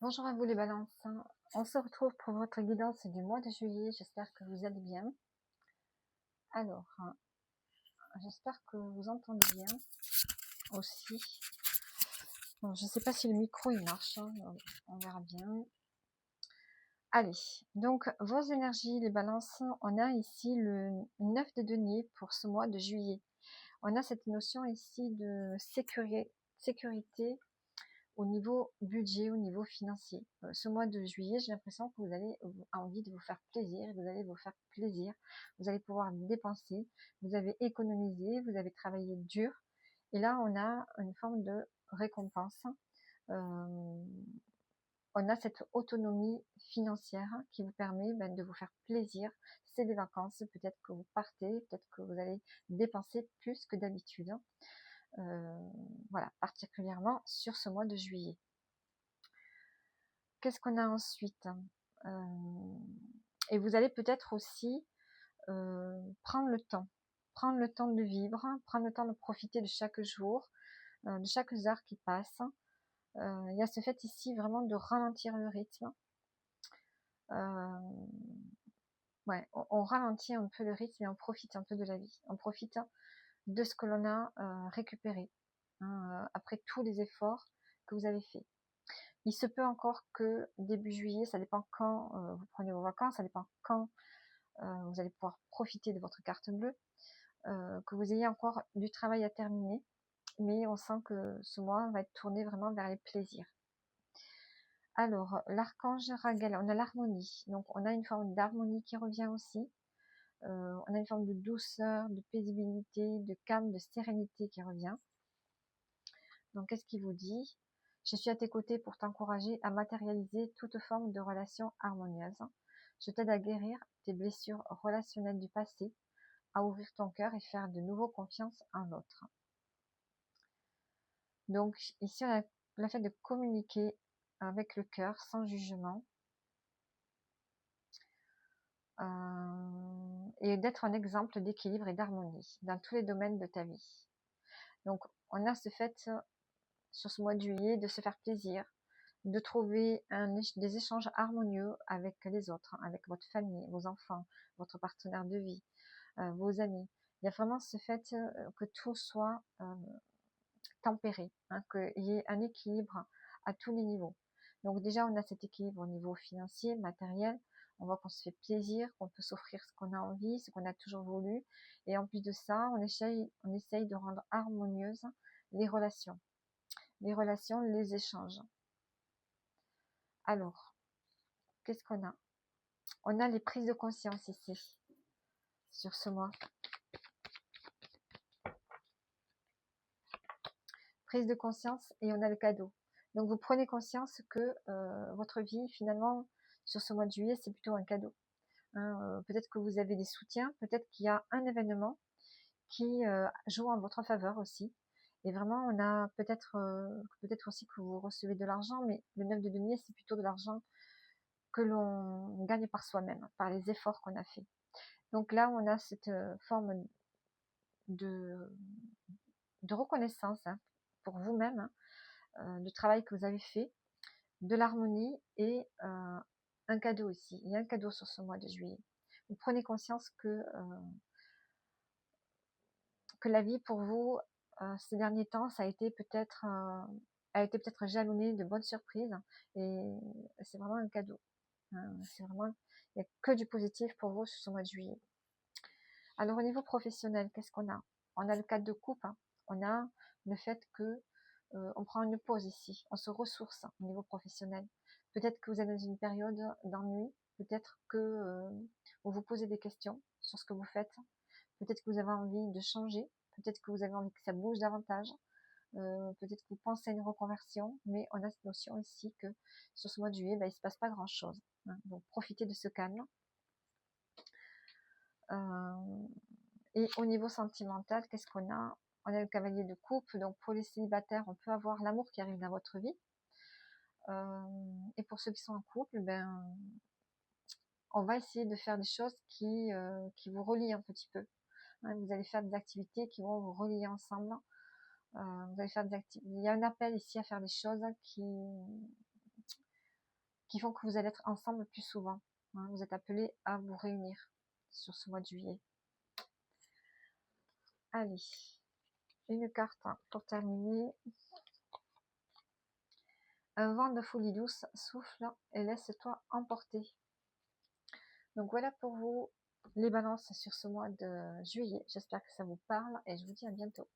Bonjour à vous les balances. On se retrouve pour votre guidance du mois de juillet. J'espère que vous allez bien. Alors, j'espère que vous entendez bien aussi. Bon, je ne sais pas si le micro il marche. On verra bien. Allez, donc vos énergies les balances. On a ici le 9 de denier pour ce mois de juillet. On a cette notion ici de sécurité au niveau budget, au niveau financier. Ce mois de juillet, j'ai l'impression que vous avez envie de vous faire plaisir, vous allez vous faire plaisir, vous allez pouvoir dépenser, vous avez économisé, vous avez travaillé dur, et là on a une forme de récompense. Euh, on a cette autonomie financière qui vous permet de vous faire plaisir. C'est des vacances, peut-être que vous partez, peut-être que vous allez dépenser plus que d'habitude. Voilà, particulièrement sur ce mois de juillet. Qu'est-ce qu'on a ensuite? Et vous allez peut-être aussi prendre le temps de vivre, prendre le temps de profiter de chaque jour, de chaque heure qui passe. Il y a ce fait ici vraiment de ralentir le rythme. Ouais, on ralentit un peu le rythme et on profite un peu de la vie. On profite de ce que l'on a récupéré après tous les efforts que vous avez faits. Il se peut encore que début juillet, ça dépend quand vous prenez vos vacances, ça dépend quand vous allez pouvoir profiter de votre carte bleue, que vous ayez encore du travail à terminer, mais on sent que ce mois va être tourné vraiment vers les plaisirs. Alors, l'archange Raguel, on a l'harmonie, donc on a une forme d'harmonie qui revient aussi, on a une forme de douceur, de paisibilité, de calme, de sérénité qui revient. Donc, qu'est-ce qu'il vous dit? Je suis à tes côtés pour t'encourager à matérialiser toute forme de relation harmonieuse. Je t'aide à guérir tes blessures relationnelles du passé, à ouvrir ton cœur et faire de nouveau confiance en l'autre. Donc ici, on a le fait de communiquer avec le cœur, sans jugement, et d'être un exemple d'équilibre et d'harmonie dans tous les domaines de ta vie. Donc on a ce fait, sur ce mois de juillet, de se faire plaisir, de trouver des échanges harmonieux avec les autres, avec votre famille, vos enfants, votre partenaire de vie, vos amis. Il y a vraiment ce fait que tout soit tempéré, qu'il y ait un équilibre à tous les niveaux. Donc déjà, on a cet équilibre au niveau financier, matériel. On voit qu'on se fait plaisir, qu'on peut s'offrir ce qu'on a envie, ce qu'on a toujours voulu. Et en plus de ça, on essaye de rendre harmonieuses les relations. Les échanges. Alors, qu'est-ce qu'on a? On a les prises de conscience ici, sur ce mois. Prise de conscience et on a le cadeau. Donc vous prenez conscience que votre vie, finalement, sur ce mois de juillet, c'est plutôt un cadeau. Peut-être que vous avez des soutiens, peut-être qu'il y a un événement qui joue en votre faveur aussi. Et vraiment, on a peut-être aussi que vous recevez de l'argent, mais le 9 de denier, c'est plutôt de l'argent que l'on gagne par soi-même, par les efforts qu'on a fait. Donc là, on a cette forme de, de reconnaissance pour vous-même, du travail que vous avez fait, de l'harmonie et un cadeau aussi. Il y a un cadeau sur ce mois de juillet. Vous prenez conscience que la vie pour vous, ces derniers temps, ça a été peut-être jalonné de bonnes surprises et c'est vraiment un cadeau. C'est vraiment, il n'y a que du positif pour vous sur ce mois de juillet. Alors au niveau professionnel, qu'est-ce qu'on a? On a le cadre de coupe, on a le fait que on prend une pause ici, on se ressource au niveau professionnel. Peut-être que vous êtes dans une période d'ennui, peut-être que vous vous posez des questions sur ce que vous faites, peut-être que vous avez envie de changer, peut-être que vous avez envie que ça bouge davantage, peut-être que vous pensez à une reconversion, mais on a cette notion ici que sur ce mois de juillet, il ne se passe pas grand-chose. Donc profitez de ce calme. Et au niveau sentimental, qu'est-ce qu'on a? On a le cavalier de coupe, donc pour les célibataires, on peut avoir l'amour qui arrive dans votre vie. Et pour ceux qui sont en couple, on va essayer de faire des choses qui vous relient un petit peu. Vous allez faire des activités qui vont vous relier ensemble. Vous allez faire il y a un appel ici à faire des choses qui font que vous allez être ensemble plus souvent. Hein. Vous êtes appelés à vous réunir sur ce mois de juillet. Allez, une carte pour terminer. Un vent de folie douce souffle et laisse-toi emporter. Donc voilà pour vous les balances sur ce mois de juillet. J'espère que ça vous parle et je vous dis à bientôt.